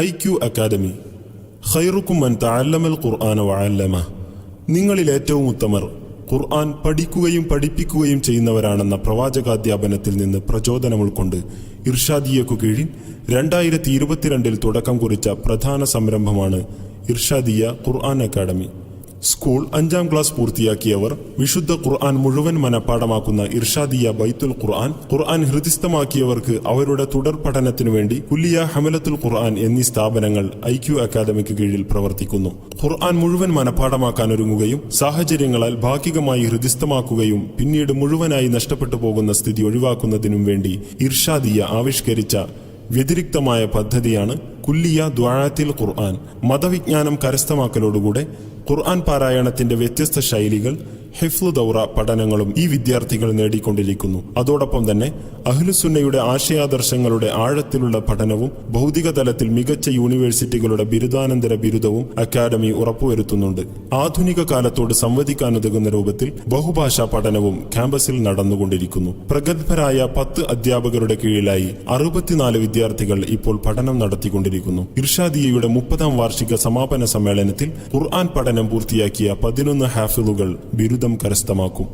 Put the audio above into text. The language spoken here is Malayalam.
IQ അക്കാദമി ഖൈറുക്കും മൻ തഅല്ലമൽ ഖുർആന വഅല്ലമ. നിങ്ങളിൽ ഏറ്റവും ഉത്തമർ ഖുർആൻ പഠിക്കുകയും പഠിപ്പിക്കുകയും ചെയ്യുന്നവരാണെന്ന പ്രവാചകാധ്യാപനത്തിൽ നിന്ന് പ്രചോദനം ഉൾക്കൊണ്ട് ഇർഷാദിയക്കു കീഴിൽ 2022 തുടക്കം കുറിച്ച പ്രധാന സംരംഭമാണ് ഇർഷാദിയ ഖുർആൻ അക്കാദമി. സ്കൂൾ 5ാം ക്ലാസ് പൂർത്തിയാക്കിയവർ വിശുദ്ധ ഖുർആൻ മുഴുവൻ മനഃപ്പാഠമാക്കുന്ന ഇർഷാദിയ ബൈത്തുൽ ഖുർആൻ ഹൃദിസ്ഥമാക്കിയവർക്ക് അവരുടെ തുടർ പഠനത്തിനു വേണ്ടി കുല്ലിയ ഹമലത്തുൽ ഖുർആൻ എന്നീ സ്ഥാപനങ്ങൾ IQ അക്കാദമിക്ക് കീഴിൽ പ്രവർത്തിക്കുന്നു. ഖുർആൻ മുഴുവൻ മനഃപ്പാഠമാക്കാനൊരുങ്ങുകയും സാഹചര്യങ്ങളാൽ ഭാഗികമായി ഹൃദിസ്ഥമാക്കുകയും പിന്നീട് മുഴുവനായി നഷ്ടപ്പെട്ടു പോകുന്ന സ്ഥിതി ഒഴിവാക്കുന്നതിനും വേണ്ടി ഇർഷാദിയ ആവിഷ്കരിച്ച വ്യതിരിക്തമായ പദ്ധതിയാണ് കുല്ലിയ ദുആത്തിൽ ഖുർആൻ. മതവിജ്ഞാനം കരസ്ഥമാക്കലോടുകൂടെ ഖുർആൻ പാരായണത്തിന്റെ വ്യത്യസ്ത ശൈലികൾ, ഹിഫ്ള് ദൗറ പഠനങ്ങളും ഈ വിദ്യാർത്ഥികൾ നേടിക്കൊണ്ടിരിക്കുന്നു. അതോടൊപ്പം തന്നെ അഹ്ലുസുന്നയുടെ ആശയാദർശങ്ങളുടെ ആഴത്തിലുള്ള പഠനവും ഭൗതിക തലത്തിൽ മികച്ച യൂണിവേഴ്സിറ്റികളുടെ ബിരുദാനന്തര ബിരുദവും അക്കാദമി ഉറപ്പുവരുത്തുന്നുണ്ട്. ആധുനിക കാലത്തോട് സംവദിക്കാനുതകുന്ന രൂപത്തിൽ ബഹുഭാഷാ പഠനവും ക്യാമ്പസിൽ നടന്നുകൊണ്ടിരിക്കുന്നു. പ്രഗത്ഭരായ 10 അധ്യാപകരുടെ കീഴിലായി 64 വിദ്യാർത്ഥികൾ ഇപ്പോൾ പഠനം നടത്തിക്കൊണ്ടിരിക്കുന്നു. ഇർഷാദിയയുടെ 30ാം വാർഷിക സമാപന സമ്മേളനത്തിൽ ഖുർആൻ പഠനം പൂർത്തിയാക്കിയ 11 ഹാഫിളുകൾ ബിരുദം കരസ്ഥമാക്കും.